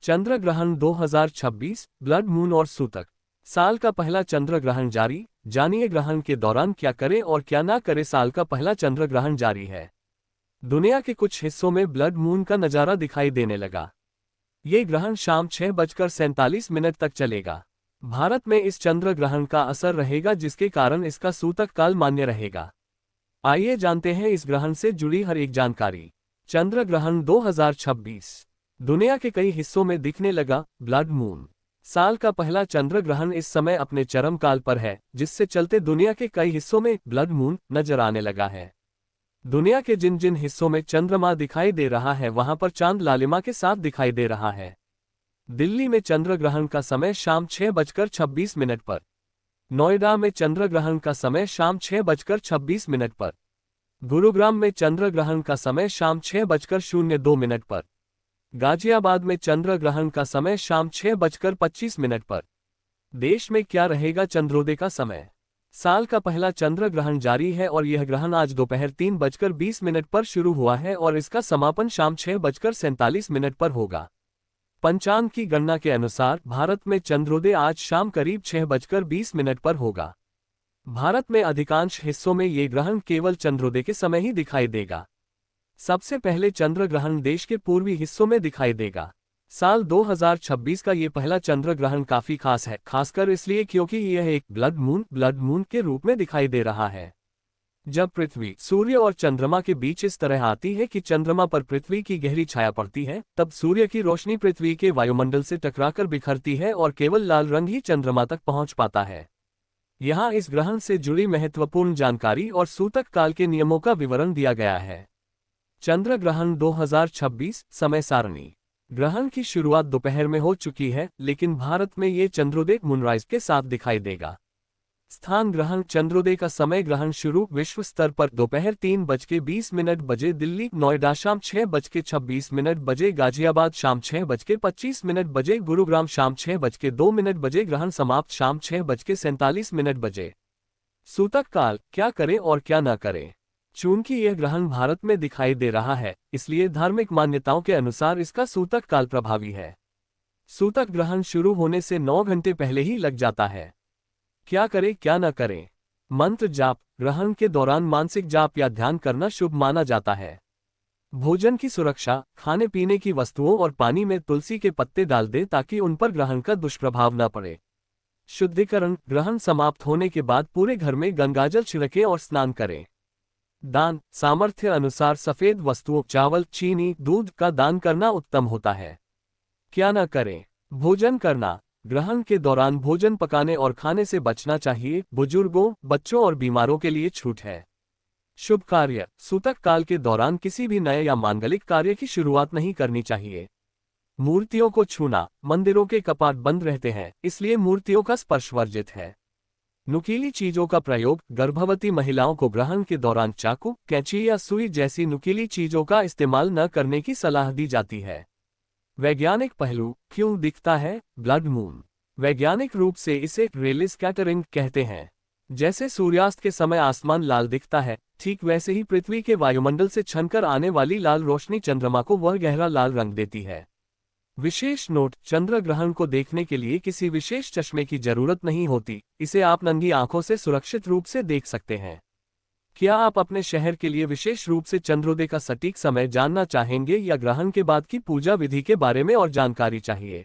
चंद्र ग्रहण 2026, blood moon और सूतक। साल का पहला चंद्र ग्रहण जारी। जानिए ग्रहण के दौरान क्या करें और क्या ना करें। साल का पहला चंद्र ग्रहण जारी है। दुनिया के कुछ हिस्सों में ब्लड मून का नजारा दिखाई देने लगा। ये ग्रहण शाम 6:47 तक चलेगा। भारत में इस चंद्र ग्रहण का असर रहेगा, जिसके कारण इसका सूतक काल मान्य रहेगा। आइए जानते हैं इस ग्रहण से जुड़ी हर एक जानकारी। चंद्र ग्रहण 2026 दुनिया के कई हिस्सों में दिखने लगा। ब्लड मून साल का पहला चंद्र ग्रहण इस समय अपने चरम काल पर है, जिससे चलते दुनिया के कई हिस्सों में ब्लड मून नजर आने लगा है। दुनिया के जिन जिन हिस्सों में चंद्रमा दिखाई दे रहा है, वहां पर चांद लालिमा के साथ दिखाई दे रहा है। दिल्ली में चंद्र ग्रहण का समय शाम 6:26 पर। नोएडा में चंद्र ग्रहण का समय शाम 6:26 पर। गुरुग्राम में चंद्र ग्रहण का समय शाम 6:02 पर। गाजियाबाद में चंद्र ग्रहण का समय शाम 6:25 पर। देश में क्या रहेगा चंद्रोदय का समय। साल का पहला चंद्र ग्रहण जारी है और यह ग्रहण आज दोपहर 3:20 पर शुरू हुआ है और इसका समापन शाम 6:47 पर होगा। पंचांग की गणना के अनुसार भारत में चंद्रोदय आज शाम करीब 6:20 पर होगा। भारत में अधिकांश हिस्सों में ये ग्रहण केवल चंद्रोदय के समय ही दिखाई देगा। सबसे पहले चंद्र ग्रहण देश के पूर्वी हिस्सों में दिखाई देगा। साल 2026 का ये पहला चंद्र ग्रहण काफी खास है, खासकर इसलिए क्योंकि यह एक ब्लड मून के रूप में दिखाई दे रहा है। जब पृथ्वी, सूर्य और चंद्रमा के बीच इस तरह आती है कि चंद्रमा पर पृथ्वी की गहरी छाया पड़ती है, तब सूर्य की रोशनी पृथ्वी के वायुमंडल से टकराकर बिखरती है और केवल लाल रंग ही चंद्रमा तक पहुंच पाता है। यहाँ इस ग्रहण से जुड़ी महत्वपूर्ण जानकारी और सूतक काल के नियमों का विवरण दिया गया है। चंद्र ग्रहण 2026 समय सारणी। ग्रहण की शुरुआत दोपहर में हो चुकी है, लेकिन भारत में ये चंद्रोदय मूनराइज के साथ दिखाई देगा। स्थान ग्रहण चंद्रोदय का समय ग्रहण शुरू विश्व स्तर पर दोपहर 3:20 बजे दिल्ली, नोएडा शाम 6:26 बजे, गाजियाबाद शाम 6:25 बजे, गुरुग्राम शाम 6:02 बजे, ग्रहण समाप्त शाम 6:47 बजे। सूतक काल क्या करें और क्या न करें। चूंकि यह ग्रहण भारत में दिखाई दे रहा है, इसलिए धार्मिक मान्यताओं के अनुसार इसका सूतक काल प्रभावी है। सूतक ग्रहण शुरू होने से 9 घंटे पहले ही लग जाता है। क्या करें क्या न करें। मंत्र जाप ग्रहण के दौरान मानसिक जाप या ध्यान करना शुभ माना जाता है। भोजन की सुरक्षा, खाने पीने की वस्तुओं और पानी में तुलसी के पत्ते डाल दें ताकि उन पर ग्रहण का दुष्प्रभाव न पड़े। शुद्धिकरण ग्रहण समाप्त होने के बाद पूरे घर में गंगाजल छिड़कें और स्नान करें। दान सामर्थ्य अनुसार सफेद वस्तुओं, चावल, चीनी, दूध का दान करना उत्तम होता है। क्या न करें। भोजन करना ग्रहण के दौरान भोजन पकाने और खाने से बचना चाहिए। बुजुर्गों, बच्चों और बीमारों के लिए छूट है। शुभ कार्य सूतक काल के दौरान किसी भी नए या मांगलिक कार्य की शुरुआत नहीं करनी चाहिए। मूर्तियों को छूना मंदिरों के कपाट बंद रहते हैं, इसलिए मूर्तियों का स्पर्श वर्जित है। नुकीली चीजों का प्रयोग गर्भवती महिलाओं को ग्रहण के दौरान चाकू, कैंची या सुई जैसी नुकीली चीजों का इस्तेमाल न करने की सलाह दी जाती है। वैज्ञानिक पहलू क्यों दिखता है ब्लड मून। वैज्ञानिक रूप से इसे रेले स्कैटरिंग कहते हैं। जैसे सूर्यास्त के समय आसमान लाल दिखता है, ठीक वैसे ही पृथ्वी के वायुमंडल से छनकर आने वाली लाल रोशनी चंद्रमा को वह गहरा लाल रंग देती है। विशेष नोट चंद्र ग्रहण को देखने के लिए किसी विशेष चश्मे की जरूरत नहीं होती, इसे आप नंगी आंखों से सुरक्षित रूप से देख सकते हैं। क्या आप अपने शहर के लिए विशेष रूप से चंद्रोदय का सटीक समय जानना चाहेंगे या ग्रहण के बाद की पूजा विधि के बारे में और जानकारी चाहिए?